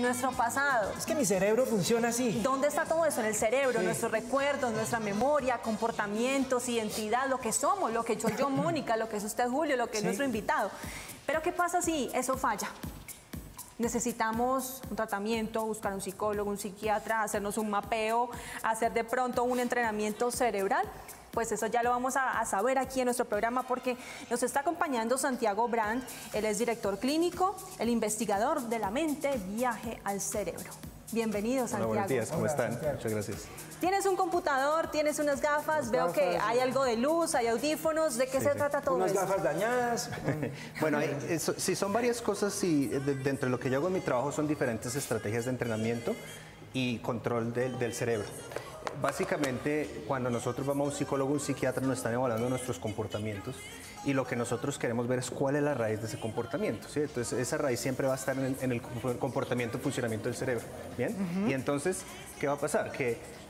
en nuestro pasado. Es que mi cerebro funciona así. ¿Dónde está todo eso? En el cerebro, nuestros recuerdos, nuestra memoria, comportamientos, identidad, lo que somos, lo que soy yo, Mónica, lo que es usted, Julio, lo que es nuestro invitado. Pero ¿qué pasa si eso falla? Necesitamos un tratamiento, buscar un psicólogo, un psiquiatra, hacernos un mapeo, hacer de pronto un entrenamiento cerebral. Pues eso ya lo vamos a saber aquí en nuestro programa porque nos está acompañando Santiago Brand. Él es director clínico, el investigador de la mente, viaje al cerebro. Bienvenido, Santiago. Hola, buenos días, ¿cómo están? Santiago. Muchas gracias. Tienes un computador, tienes unas gafas, veo que hay algo de luz, hay audífonos. ¿De qué se trata todo Unas eso? gafas dañadas. Bueno, sí, son varias cosas y dentro de lo que yo hago en mi trabajo son diferentes estrategias de entrenamiento y control del cerebro. Básicamente, cuando nosotros vamos a un psicólogo o un psiquiatra, nos están evaluando nuestros comportamientos y lo que nosotros queremos ver es cuál es la raíz de ese comportamiento, ¿sí? Entonces, esa raíz siempre va a estar en el comportamiento, funcionamiento del cerebro, ¿bien? Y entonces, ¿qué va a pasar? Que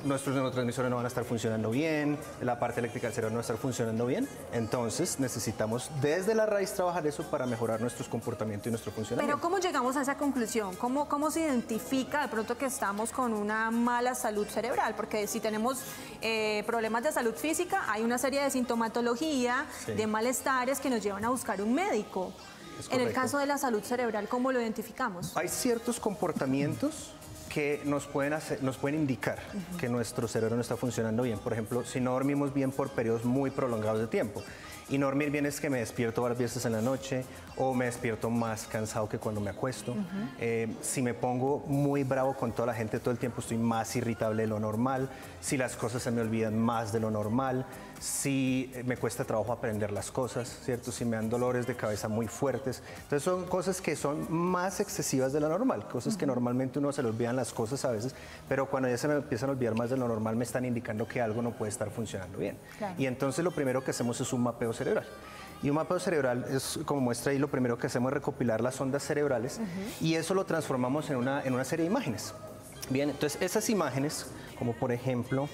nuestros neurotransmisores no van a estar funcionando bien, la parte eléctrica del cerebro no va a estar funcionando bien, entonces necesitamos desde la raíz trabajar eso para mejorar nuestros comportamientos y nuestro funcionamiento. Pero ¿cómo llegamos a esa conclusión? ¿Cómo se identifica de pronto que estamos con una mala salud cerebral? Porque si tenemos problemas de salud física, hay una serie de sintomatología, de malestares que nos llevan a buscar un médico. En el caso de la salud cerebral, ¿cómo lo identificamos? Hay ciertos comportamientos que nos pueden indicar que nuestro cerebro no está funcionando bien. Por ejemplo, si no dormimos bien por periodos muy prolongados de tiempo. Y no dormir bien es que me despierto varias veces en la noche o me despierto más cansado que cuando me acuesto. Si me pongo muy bravo con toda la gente todo el tiempo, estoy más irritable de lo normal. Si las cosas se me olvidan más de lo normal. Si me cuesta trabajo aprender las cosas, ¿cierto? Si me dan dolores de cabeza muy fuertes. Entonces son cosas que son más excesivas de lo normal, cosas que normalmente uno se le olvidan las cosas a veces, pero cuando ya se me empiezan a olvidar más de lo normal me están indicando que algo no puede estar funcionando bien. Claro. Y entonces lo primero que hacemos es un mapeo cerebral. Y un mapeo cerebral es, como muestra ahí, lo primero que hacemos es recopilar las ondas cerebrales y eso lo transformamos en una serie de imágenes. Bien, entonces esas imágenes, como por ejemplo...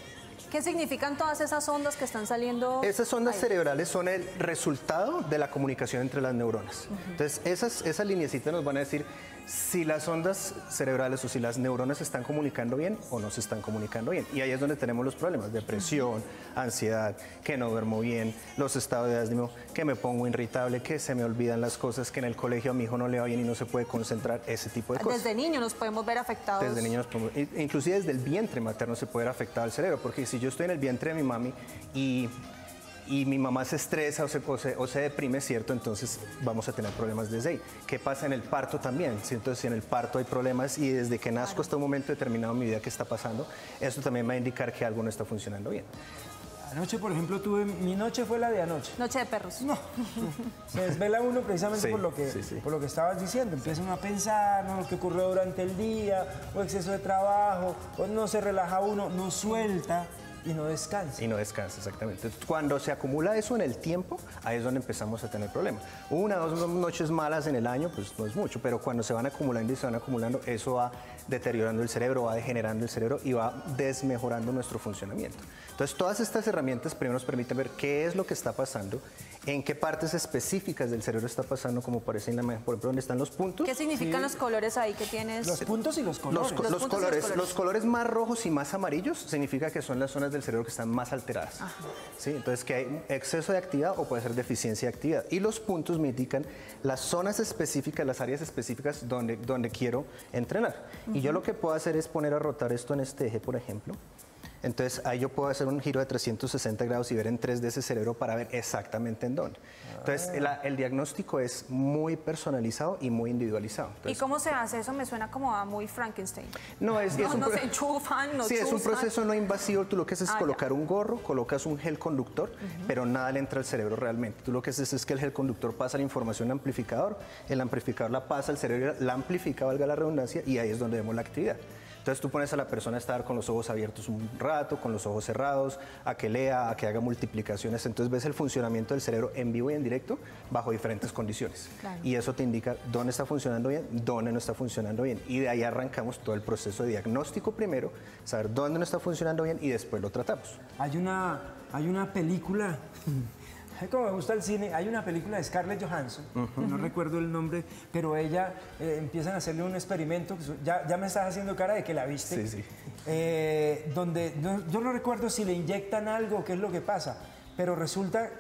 ¿Qué significan todas esas ondas que están saliendo? Esas ondas ahí? cerebrales son el resultado de la comunicación entre las neuronas. Entonces, esas lineecitas nos van a decir si las ondas cerebrales o si las neuronas se están comunicando bien o no se están comunicando bien. Y ahí es donde tenemos los problemas, depresión, ansiedad, que no duermo bien, los estados de ánimo, que me pongo irritable, que se me olvidan las cosas, que en el colegio a mi hijo no le va bien y no se puede concentrar, ese tipo de cosas. Desde niños nos podemos ver afectados. Desde niños, inclusive desde el vientre materno se puede ver afectado el cerebro, porque si yo estoy en el vientre de mi mami y mi mamá se estresa o se deprime, ¿cierto? Entonces vamos a tener problemas desde ahí. ¿Qué pasa en el parto también? ¿Sí? Entonces, si en el parto hay problemas y desde que nazco hasta un momento determinado en mi vida que está pasando, eso también va a indicar que algo no está funcionando bien. Anoche, por ejemplo, mi noche fue la de anoche. Noche de perros. No, se desvela uno precisamente Sí, por lo que estabas diciendo. Empieza uno a pensar, ¿no? Lo que ocurrió durante el día, o exceso de trabajo, o no se relaja uno, no suelta. Y no descansa. Y no descansa, exactamente. Entonces, cuando se acumula eso en el tiempo, ahí es donde empezamos a tener problemas. Una o dos noches malas en el año, pues no es mucho, pero cuando se van acumulando y se van acumulando, eso va deteriorando el cerebro, va degenerando el cerebro y va desmejorando nuestro funcionamiento. Entonces, todas estas herramientas primero nos permiten ver qué es lo que está pasando, en qué partes específicas del cerebro está pasando, como aparece en la imagen, por ejemplo, donde están los puntos. ¿Qué significan los colores ahí que tienes? Los puntos y los colores. Los colores más rojos y más amarillos significa que son las zonas del cerebro que están más alteradas. ¿Sí? Entonces, que hay exceso de actividad o puede ser deficiencia de actividad. Y los puntos me indican las zonas específicas, las áreas específicas donde quiero entrenar. Y yo lo que puedo hacer es poner a rotar esto en este eje, por ejemplo. Entonces, ahí yo puedo hacer un giro de 360 grados y ver en 3D ese cerebro para ver exactamente en dónde. Entonces, el diagnóstico es muy personalizado y muy individualizado. Entonces, ¿y cómo se hace? Eso me suena como a muy Frankenstein. no se enchufan, no Sí, es un chuzan. proceso no invasivo. Tú lo que haces es colocar un gorro, colocas un gel conductor, pero nada le entra al cerebro realmente. Tú lo que haces es que el gel conductor pasa la información al amplificador, el amplificador la pasa al cerebro, la amplifica, valga la redundancia, y ahí es donde vemos la actividad. Entonces tú pones a la persona a estar con los ojos abiertos un rato, con los ojos cerrados, a que lea, a que haga multiplicaciones. Entonces ves el funcionamiento del cerebro en vivo y en directo bajo diferentes condiciones. Claro. Y eso te indica dónde está funcionando bien, dónde no está funcionando bien. Y de ahí arrancamos todo el proceso de diagnóstico primero, saber dónde no está funcionando bien y después lo tratamos. Hay una película Como me gusta el cine, hay una película de Scarlett Johansson, no recuerdo el nombre, pero ella empiezan a hacerle un experimento, ya me estás haciendo cara de que la viste, Sí. donde yo no recuerdo si le inyectan algo o qué es lo que pasa, pero resulta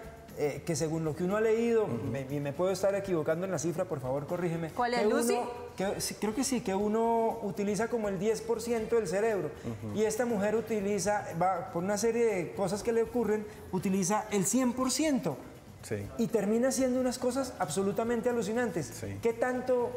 que según lo que uno ha leído, me puedo estar equivocando en la cifra, por favor corrígeme. ¿Cuál es, Lucy? Creo que sí, que uno utiliza como el 10% del cerebro y esta mujer utiliza, por una serie de cosas que le ocurren, utiliza el 100%. Sí. Y termina haciendo unas cosas absolutamente alucinantes. Sí. ¿Qué tanto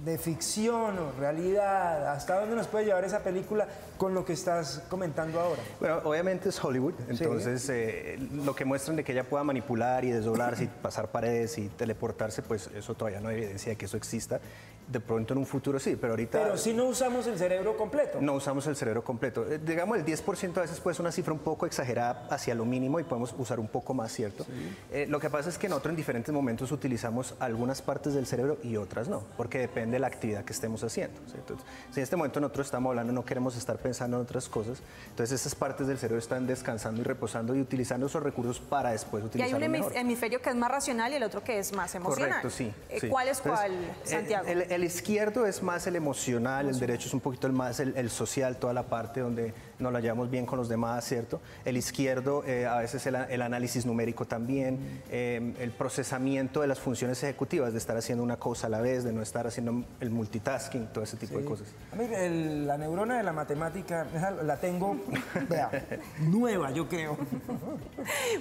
de ficción o realidad, hasta dónde nos puede llevar esa película con lo que estás comentando ahora? Bueno, obviamente es Hollywood, entonces lo que muestran de que ella pueda manipular y desdoblarse y pasar paredes y teleportarse, pues eso todavía no hay evidencia de que eso exista. De pronto en un futuro sí, pero ahorita... Pero si no usamos el cerebro completo. No usamos el cerebro completo. Digamos, el 10% a veces puede ser una cifra un poco exagerada hacia lo mínimo y podemos usar un poco más, ¿cierto? Sí. Lo que pasa es que nosotros en diferentes momentos utilizamos algunas partes del cerebro y otras no, porque depende de la actividad que estemos haciendo, ¿sí? Entonces, si en este momento nosotros estamos hablando, no queremos estar pensando en otras cosas, entonces esas partes del cerebro están descansando y reposando y utilizando esos recursos para después utilizarlos mejor. Y hay un hemisferio que es más racional y el otro que es más emocional. Correcto, sí. ¿Cuál es cuál, Santiago? El izquierdo es más el emocional, el derecho es un poquito más el social, toda la parte donde nos la llevamos bien con los demás, ¿cierto? El izquierdo a veces el análisis numérico también, el procesamiento de las funciones ejecutivas, de estar haciendo una cosa a la vez, de no estar haciendo el multitasking, todo ese tipo de cosas. A mí la neurona de la matemática la tengo, vea, nueva, yo creo.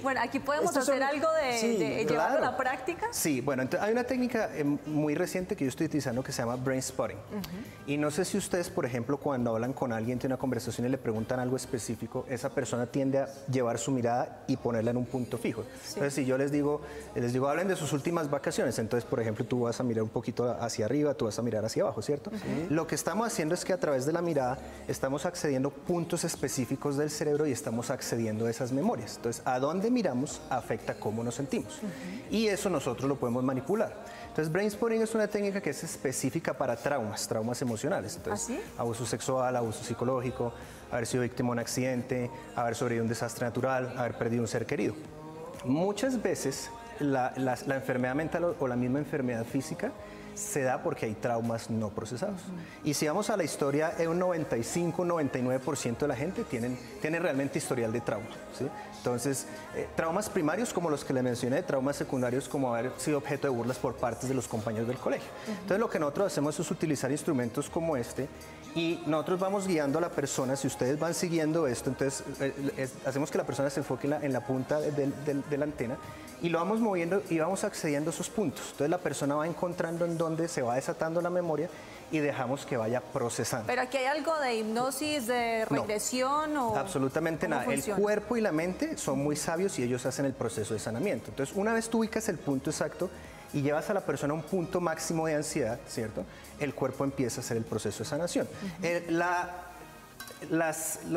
Bueno, aquí podemos hacer algo de llevarlo a la práctica. Sí, bueno, entonces hay una técnica muy reciente que yo estoy utilizando que se llama brain spotting. Y no sé si ustedes, por ejemplo, cuando hablan con alguien, tienen una conversación y le preguntan algo específico, esa persona tiende a llevar su mirada y ponerla en un punto fijo. Sí. Entonces, si yo les digo, hablen de sus últimas vacaciones, entonces, por ejemplo, tú vas a mirar un poquito hacia arriba, tú vas a mirar hacia abajo, ¿cierto? Lo que estamos haciendo es que a través de la mirada estamos accediendo a puntos específicos del cerebro y estamos accediendo a esas memorias. Entonces, a dónde miramos afecta cómo nos sentimos. Y eso nosotros lo podemos manipular. Entonces, brain spotting es una técnica que es específica para traumas emocionales. Entonces, abuso sexual, abuso psicológico, haber sido víctima de un accidente, haber sobrevivido a un desastre natural, haber perdido un ser querido. Muchas veces la enfermedad mental o la misma enfermedad física se da porque hay traumas no procesados. Y si vamos a la historia, un 95-99% de la gente tiene realmente historial de trauma, ¿sí? Entonces, traumas primarios como los que le mencioné, traumas secundarios como haber sido objeto de burlas por parte de los compañeros del colegio. Entonces, lo que nosotros hacemos es utilizar instrumentos como este y nosotros vamos guiando a la persona. Si ustedes van siguiendo esto, entonces hacemos que la persona se enfoque en la punta de la antena y lo vamos moviendo y vamos accediendo a esos puntos. Entonces, la persona va encontrando en dónde se va desatando la memoria y dejamos que vaya procesando. ¿Pero aquí hay algo de hipnosis, de regresión? No, o absolutamente nada. funciona? El cuerpo y la mente son muy sabios y ellos hacen el proceso de sanamiento. Entonces, una vez tú ubicas el punto exacto y llevas a la persona a un punto máximo de ansiedad, ¿cierto? El cuerpo empieza a hacer el proceso de sanación.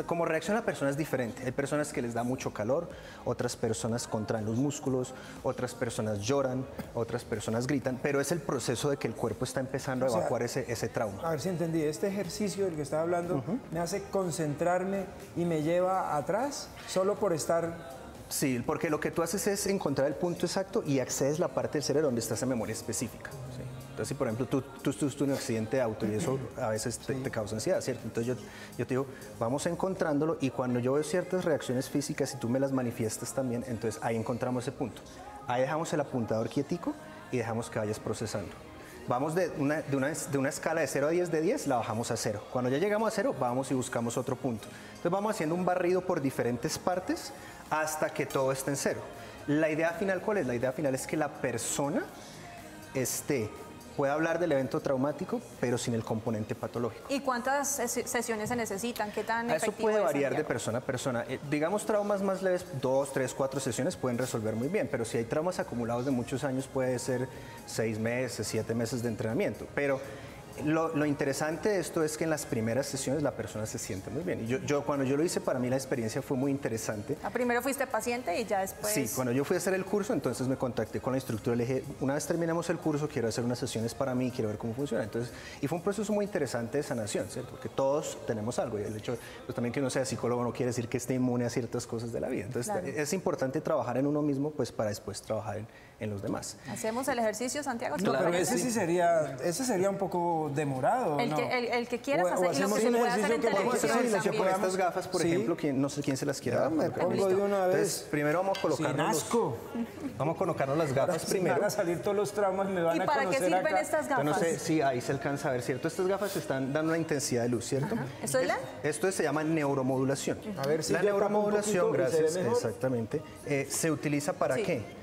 Como reacción a la persona es diferente. Hay personas que les da mucho calor, otras personas contraen los músculos, otras personas lloran, otras personas gritan, pero es el proceso de que el cuerpo está empezando a evacuar ese trauma. A ver si entendí, este ejercicio del que estaba hablando me hace concentrarme y me lleva atrás solo por estar... Sí, porque lo que tú haces es encontrar el punto exacto y accedes a la parte del cerebro donde está esa memoria específica. ¿Sí? Entonces, si por ejemplo tú tuviste un accidente de auto y eso a veces te causa ansiedad, ¿cierto? Entonces yo te digo, vamos encontrándolo y cuando yo veo ciertas reacciones físicas y tú me las manifiestas también, entonces ahí encontramos ese punto. Ahí dejamos el apuntador quietico y dejamos que vayas procesando. Vamos de una escala de 0 a 10, de 10 la bajamos a 0. Cuando ya llegamos a 0, vamos y buscamos otro punto. Entonces vamos haciendo un barrido por diferentes partes hasta que todo esté en 0. La idea final, ¿cuál es? La idea final es que la persona pueda hablar del evento traumático, pero sin el componente patológico. ¿Y cuántas sesiones se necesitan? ¿Qué tan efectivo Eso puede es, variar de Santiago? persona a persona. Digamos, traumas más leves, 2, 3, 4 sesiones pueden resolver muy bien, pero si hay traumas acumulados de muchos años, puede ser 6 meses, 7 meses de entrenamiento. Pero Lo interesante de esto es que en las primeras sesiones la persona se siente muy bien. Y cuando yo lo hice, para mí la experiencia fue muy interesante. Primero fuiste paciente y ya después... Sí, cuando yo fui a hacer el curso, entonces me contacté con la instructora y le dije, una vez terminamos el curso, quiero hacer unas sesiones para mí, quiero ver cómo funciona. Entonces, y fue un proceso muy interesante de sanación, ¿cierto? Porque todos tenemos algo. Y el hecho, pues también que uno sea psicólogo no quiere decir que esté inmune a ciertas cosas de la vida. Entonces, claro, es importante trabajar en uno mismo, pues para después trabajar en los demás. ¿Hacemos el ejercicio, Santiago? No, pero ese sí sería un poco demorado. El que quieras hacer y lo que se puede hacer en televisión. Con estas gafas, por ejemplo, no sé quién se las quiera dar. Me pongo de una vez. Entonces, primero vamos a colocarnos vamos a colocarnos las gafas primero. Van a salir todos los traumas, me van a conocer. ¿Y para qué sirven acá estas gafas? Yo no sé si ahí se alcanza a ver, ¿cierto? Estas gafas están dando una intensidad de luz, ¿cierto? ¿Esto es LED? Esto se llama neuromodulación. A ver si la neuromodulación, gracias, exactamente, se utiliza ¿para qué?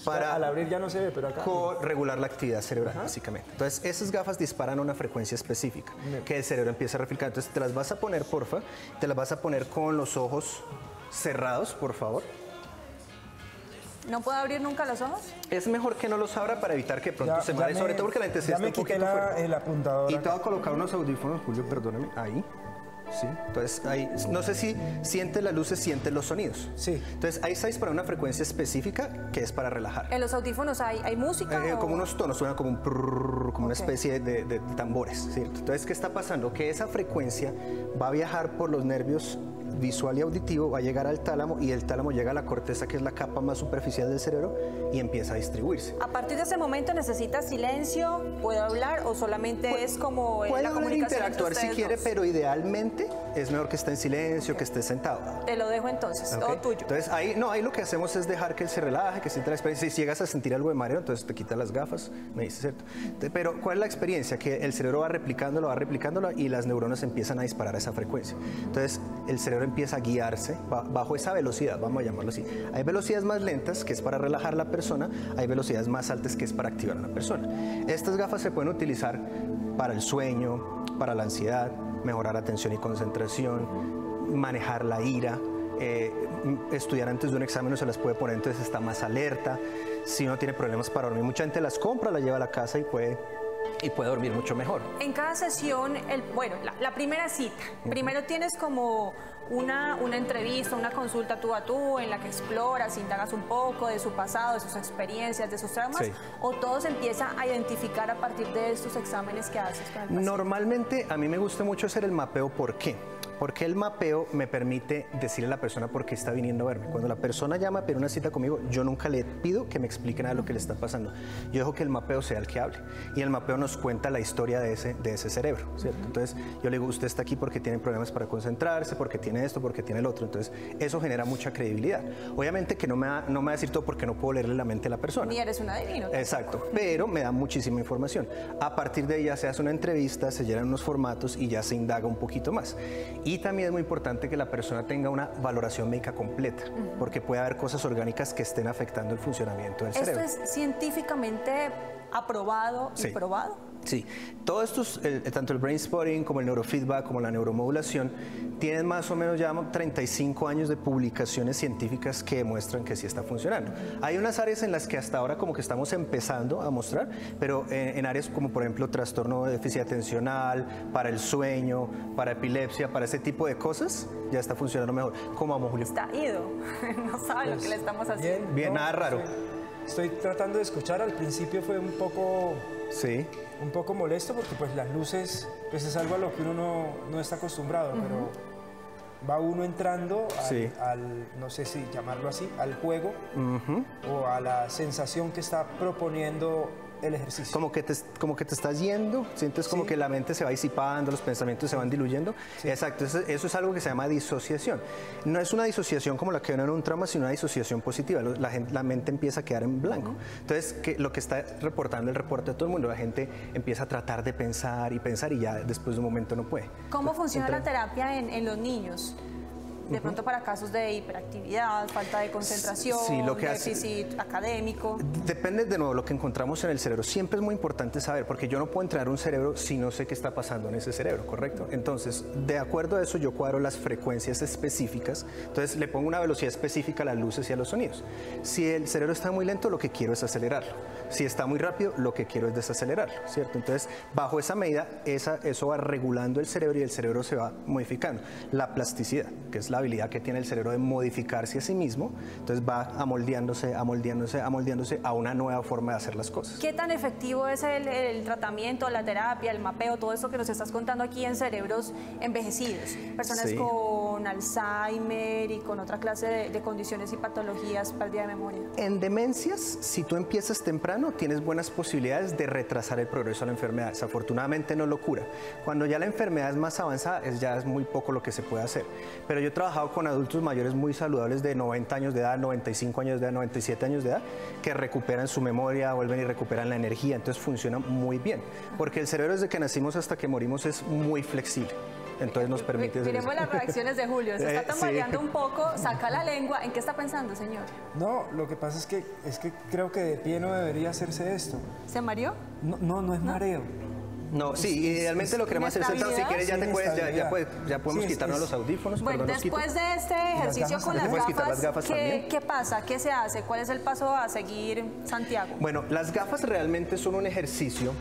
Para al abrir ya no se ve, pero acá regular la actividad cerebral, básicamente. Entonces, esas gafas disparan a una frecuencia específica que el cerebro empieza a replicar. Entonces, te las vas a poner, porfa, te las vas a poner con los ojos cerrados, por favor. ¿No puedo abrir nunca los ojos? Es mejor que no los abra para evitar que pronto se mare, sobre todo porque la intensidad está un poquito fuerte. El apuntador. Y te voy a colocar unos audífonos, Julio, perdóname, ahí. Sí, entonces ahí, no sé si sientes las luces, sientes los sonidos. Sí. Entonces ahí estáis para una frecuencia específica que es para relajar. ¿En los audífonos hay música? Como unos tonos, suena como un prrr, como una especie de tambores, ¿cierto? Entonces, ¿qué está pasando? Que esa frecuencia va a viajar por los nervios visual y auditivo, va a llegar al tálamo y el tálamo llega a la corteza, que es la capa más superficial del cerebro, y empieza a distribuirse. ¿A partir de ese momento necesitas silencio? ¿Puedo hablar o solamente es como la comunicación interactuar si quiere, pero idealmente es mejor que esté en silencio, que esté sentado. Te lo dejo entonces, todo tuyo. Entonces ahí lo que hacemos es dejar que él se relaje, que sienta la experiencia. Si llegas a sentir algo de mareo, entonces te quitas las gafas, me dices, ¿cierto? Pero ¿cuál es la experiencia? Que el cerebro va replicándolo y las neuronas empiezan a disparar a esa frecuencia. Entonces el cerebro empieza a guiarse bajo esa velocidad, vamos a llamarlo así. Hay velocidades más lentas, que es para relajar a la persona, hay velocidades más altas, que es para activar a la persona. Estas gafas se pueden utilizar para el sueño, para la ansiedad, mejorar la atención y concentración, manejar la ira, estudiar antes de un examen no se las puede poner, entonces está más alerta. Si uno tiene problemas para dormir, mucha gente las compra, las lleva a la casa y puede dormir mucho mejor. En cada sesión, la primera cita, primero tienes como una entrevista, una consulta tú a tú en la que exploras, indagas un poco de su pasado, de sus experiencias, de sus traumas, o todo se empieza a identificar a partir de estos exámenes que haces con el paciente. Normalmente a mí me gusta mucho hacer el mapeo. ¿Por qué? Porque el mapeo me permite decirle a la persona por qué está viniendo a verme. Cuando la persona llama a pedir una cita conmigo, yo nunca le pido que me explique nada de lo que le está pasando. Yo dejo que el mapeo sea el que hable. Y el mapeo nos cuenta la historia de ese cerebro, ¿cierto? Entonces, yo le digo, usted está aquí porque tiene problemas para concentrarse, porque tiene esto, porque tiene el otro. Entonces, eso genera mucha credibilidad. Obviamente que no me va a decir todo porque no puedo leerle la mente a la persona. Ni eres un adivino. Exacto, pero me da muchísima información. A partir de ella se hace una entrevista, se llenan unos formatos y ya se indaga un poquito más. Y también es muy importante que la persona tenga una valoración médica completa, porque puede haber cosas orgánicas que estén afectando el funcionamiento del cerebro. ¿Esto es científicamente aprobado y probado? Sí, todo esto, tanto el brain spotting como el neurofeedback, como la neuromodulación, tienen más o menos ya 35 años de publicaciones científicas que demuestran que sí está funcionando. Hay unas áreas en las que hasta ahora como que estamos empezando a mostrar, pero en áreas como por ejemplo trastorno de déficit atencional, para el sueño, para epilepsia, para ese tipo de cosas, ya está funcionando mejor. ¿Cómo vamos, Julio? Está ido, no sabe lo que le estamos haciendo. Bien, nada raro. Estoy tratando de escuchar, al principio fue un poco... Sí. Un poco molesto porque pues las luces pues es algo a lo que uno no está acostumbrado, pero va uno entrando no sé si llamarlo así, al juego o a la sensación que está proponiendo el ejercicio. Como que te estás yendo, sientes como que la mente se va disipando, los pensamientos se van diluyendo. Sí. Exacto, eso es algo que se llama disociación. No es una disociación como la que ven en un trauma, sino una disociación positiva. La mente empieza a quedar en blanco. Entonces, lo que está reportando el reporte de todo el mundo, la gente empieza a tratar de pensar y ya después de un momento no puede. ¿Cómo funciona la terapia en los niños? de pronto para casos de hiperactividad, falta de concentración, sí, lo que déficit académico. Depende de nuevo lo que encontramos en el cerebro. Siempre es muy importante saber, porque yo no puedo entrenar un cerebro si no sé qué está pasando en ese cerebro, ¿correcto? Entonces, de acuerdo a eso, yo cuadro las frecuencias específicas. Entonces, le pongo una velocidad específica a las luces y a los sonidos. Si el cerebro está muy lento, lo que quiero es acelerarlo. Si está muy rápido, lo que quiero es desacelerarlo, ¿cierto? Entonces, bajo esa medida, eso va regulando el cerebro y el cerebro se va modificando. La plasticidad, que es la habilidad que tiene el cerebro de modificarse a sí mismo, entonces va amoldeándose a una nueva forma de hacer las cosas. ¿Qué tan efectivo es el tratamiento, la terapia, el mapeo, todo eso que nos estás contando aquí en cerebros envejecidos? Personas con Alzheimer y con otra clase de condiciones y patologías, pérdida de memoria. En demencias, si tú empiezas temprano, tienes buenas posibilidades de retrasar el progreso de la enfermedad. Desafortunadamente no lo cura. Cuando ya la enfermedad es más avanzada, ya es muy poco lo que se puede hacer. Pero yo he trabajado con adultos mayores muy saludables de 90 años de edad, 95 años de edad, 97 años de edad, que recuperan su memoria, vuelven y recuperan la energía. Entonces funciona muy bien. Porque el cerebro desde que nacimos hasta que morimos es muy flexible. Entonces nos permite... Miremos las reacciones de Julio, se está tambaleando un poco, saca la lengua. ¿En qué está pensando, señor? No, lo que pasa es que creo que de pie no debería hacerse esto. ¿Se mareó? No es mareo. No, sí, idealmente lo queremos hacer sentado. Si quieres ya podemos quitarnos los audífonos. Bueno, después de este ejercicio con las gafas, ¿qué pasa? ¿Qué se hace? ¿Cuál es el paso a seguir, Santiago? Bueno, las gafas realmente son un ejercicio,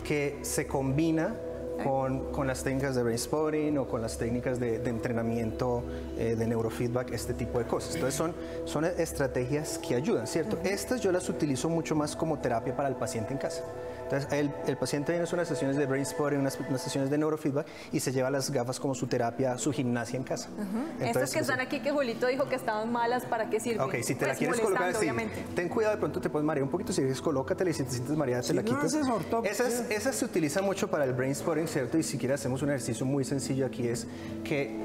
que se combina con las técnicas de brain spotting o con las técnicas de entrenamiento de neurofeedback, este tipo de cosas. Entonces son estrategias que ayudan, ¿cierto? Estas yo las utilizo mucho más como terapia para el paciente en casa. Entonces el paciente viene a unas sesiones de brain spotting, unas sesiones de neurofeedback y se lleva las gafas como su terapia, su gimnasia en casa. Estas que están aquí que Julito dijo que estaban malas, ¿para qué sirven? Ok, si te la quieres colocar, sí, ten cuidado, de pronto te puedes marear un poquito, si quieres colócatela y si te sientes mareada te la quitas. Esas se utilizan mucho para el brain spotting, ¿cierto? Y si quieres hacemos un ejercicio muy sencillo aquí, es que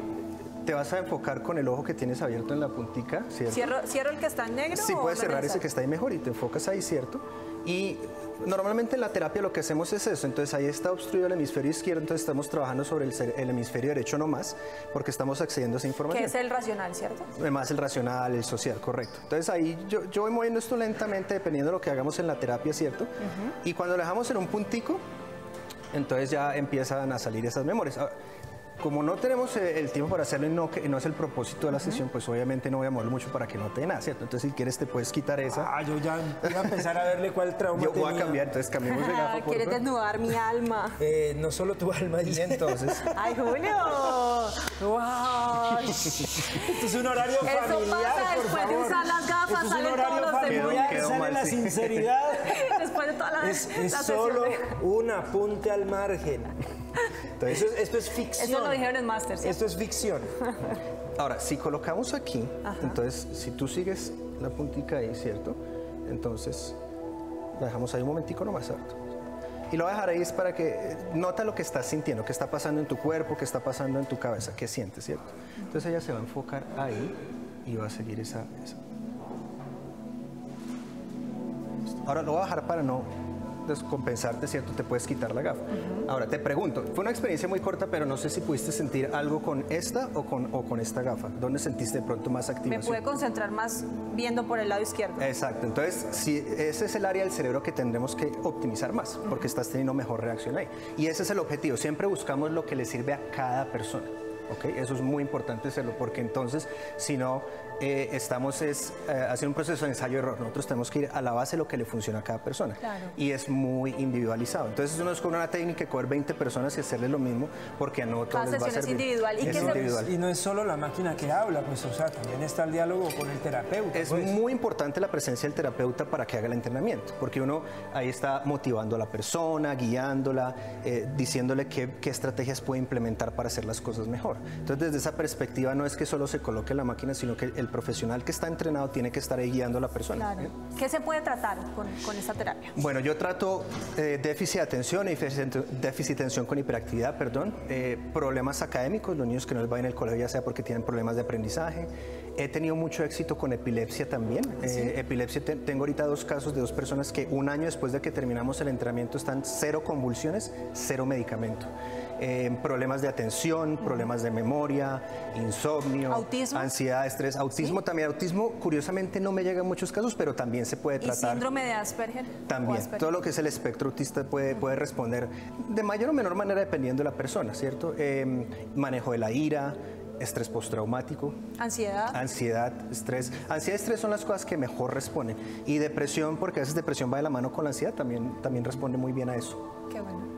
te vas a enfocar con el ojo que tienes abierto en la puntica, ¿cierto? ¿Cierro el que está en negro? Sí, puedes cerrar ese que está ahí mejor y te enfocas ahí, ¿cierto? Y normalmente en la terapia lo que hacemos es eso, entonces ahí está obstruido el hemisferio izquierdo, entonces estamos trabajando sobre el hemisferio derecho nomás, porque estamos accediendo a esa información. Que es el racional, ¿cierto? Además el racional, el social, correcto. Entonces ahí yo voy moviendo esto lentamente dependiendo de lo que hagamos en la terapia, ¿cierto? Y cuando lo dejamos en un puntico, entonces ya empiezan a salir esas memorias. Como no tenemos el tiempo para hacerlo y no es el propósito de la sesión, pues obviamente no voy a moverlo mucho para que no te dé nada, ¿cierto? Entonces si quieres te puedes quitar esa. Yo ya iba a empezar a verle cuál trauma Yo voy a cambiar, entonces cambiemos de gafa. ¿Quieres desnudar mi alma? No solo tu alma, y entonces. ¡Ay, Julio! ¡Wow! Esto es un horario familiar, Eso pasa por después favor. de usar las gafas, Esto es un salen horario todos los familiar, demonios. sale la sinceridad. Después de toda la Es la solo sesión. un apunte al margen. Entonces, esto es ficción. Eso lo dijeron en Masters, ¿sí? Esto es ficción. Ahora, si colocamos aquí, entonces si tú sigues la puntica ahí, ¿cierto? Entonces la dejamos ahí un momentico nomás, ¿cierto? Y lo voy a dejar ahí es para que nota lo que estás sintiendo, qué está pasando en tu cuerpo, qué está pasando en tu cabeza, qué sientes, ¿cierto? Entonces ella se va a enfocar ahí y va a seguir esa. Ahora lo voy a bajar para no descompensarte, ¿cierto? Te puedes quitar la gafa. Ahora, te pregunto, fue una experiencia muy corta, pero no sé si pudiste sentir algo con esta o con esta gafa. ¿Dónde sentiste de pronto más activación? Me pude concentrar más viendo por el lado izquierdo. Exacto. Entonces, si ese es el área del cerebro que tendremos que optimizar más, porque estás teniendo mejor reacción ahí. Y ese es el objetivo. Siempre buscamos lo que le sirve a cada persona. ¿Okay? Eso es muy importante hacerlo, porque entonces, si no, estamos haciendo un proceso de ensayo-error. Nosotros tenemos que ir a la base de lo que le funciona a cada persona. Claro. Y es muy individualizado. Entonces, uno es con una técnica de coger 20 personas y hacerle lo mismo, porque no todos les va a servir. Es individual. Es individual. Y no es solo la máquina que habla, pues, o sea, también está el diálogo con el terapeuta. Es muy importante la presencia del terapeuta para que haga el entrenamiento, porque uno ahí está motivando a la persona, guiándola, diciéndole qué estrategias puede implementar para hacer las cosas mejor. Entonces, desde esa perspectiva, no es que solo se coloque la máquina, sino que el profesional que está entrenado tiene que estar ahí guiando a la persona. Claro. ¿Qué se puede tratar con esta terapia? Bueno, yo trato déficit de atención, déficit de atención con hiperactividad, problemas académicos, los niños que no les va bien en el colegio, ya sea porque tienen problemas de aprendizaje. He tenido mucho éxito con epilepsia también. Epilepsia, tengo ahorita 2 casos de 2 personas que un año después de que terminamos el entrenamiento están 0 convulsiones, 0 medicamento. problemas de atención, problemas de memoria, insomnio, ¿Autismo? ansiedad, estrés, autismo también. Autismo, curiosamente, no me llega en muchos casos, pero también se puede tratar. ¿Y síndrome de Asperger? También, todo lo que es el espectro autista puede responder de mayor o menor manera dependiendo de la persona, ¿cierto? Manejo de la ira, estrés postraumático. Ansiedad, estrés. Ansiedad y estrés son las cosas que mejor responden. Y depresión, porque a veces depresión va de la mano con la ansiedad, también responde muy bien a eso. Qué bueno.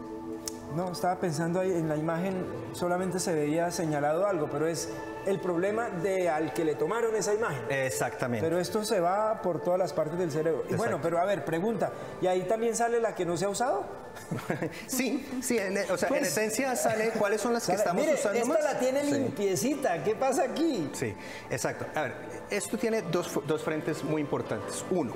No, estaba pensando ahí, en la imagen solamente se veía señalado algo, pero es el problema de al que le tomaron esa imagen. Exactamente. Pero esto se va por todas las partes del cerebro. Y bueno, pero a ver, pregunta, ¿y ahí también sale la que no se ha usado? Sí, en esencia sale cuáles son las que estamos usando esta más. la tiene limpiecita, ¿qué pasa aquí? Sí, exacto. A ver, esto tiene dos frentes muy importantes. Uno,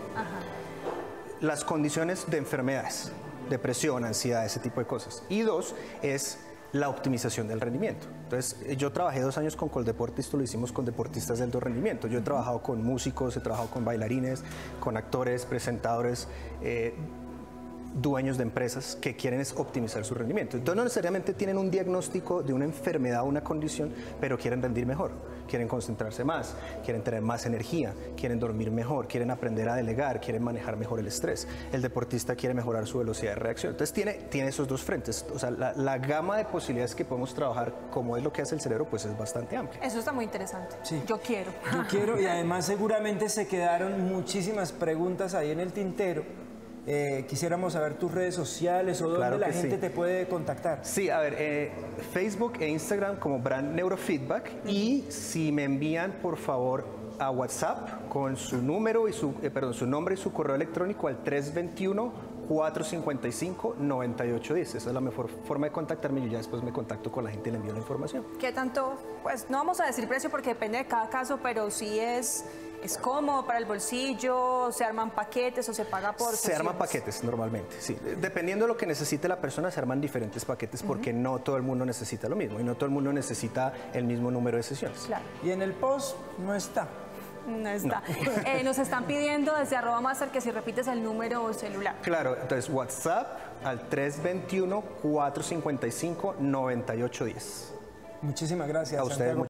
las condiciones de enfermedades, depresión, ansiedad, ese tipo de cosas. Y dos, es la optimización del rendimiento. Entonces, yo trabajé 2 años con Coldeporte, esto lo hicimos con deportistas de alto rendimiento. Yo he trabajado con músicos, he trabajado con bailarines, con actores, presentadores, dueños de empresas que quieren es optimizar su rendimiento. Entonces no necesariamente tienen un diagnóstico de una enfermedad o una condición, pero quieren rendir mejor, quieren concentrarse más, quieren tener más energía, quieren dormir mejor, quieren aprender a delegar, quieren manejar mejor el estrés. El deportista quiere mejorar su velocidad de reacción. Entonces tiene esos dos frentes. O sea, la gama de posibilidades que podemos trabajar, como es lo que hace el cerebro, pues es bastante amplia. Eso está muy interesante. Sí. Yo quiero. Yo quiero, y además seguramente se quedaron muchísimas preguntas ahí en el tintero. Quisiéramos saber tus redes sociales o dónde la gente te puede contactar. Sí, a ver, Facebook e Instagram como Brand Neurofeedback, y si me envían por favor a WhatsApp con su número y su nombre y su correo electrónico al 321-455-9810. Esa es la mejor forma de contactarme. Yo ya después me contacto con la gente y le envío la información. ¿Qué tanto? Pues no vamos a decir precio porque depende de cada caso, pero sí es cómodo para el bolsillo, se arman paquetes o se paga por Se arman paquetes normalmente, sí. Dependiendo de lo que necesite la persona, se arman diferentes paquetes porque no todo el mundo necesita lo mismo y no todo el mundo necesita el mismo número de sesiones. Claro. Y en el post no está. No está. No. Nos están pidiendo desde @master que si repites el número celular. Claro, entonces WhatsApp al 321-455-9810. Muchísimas gracias, A ustedes. Santiago.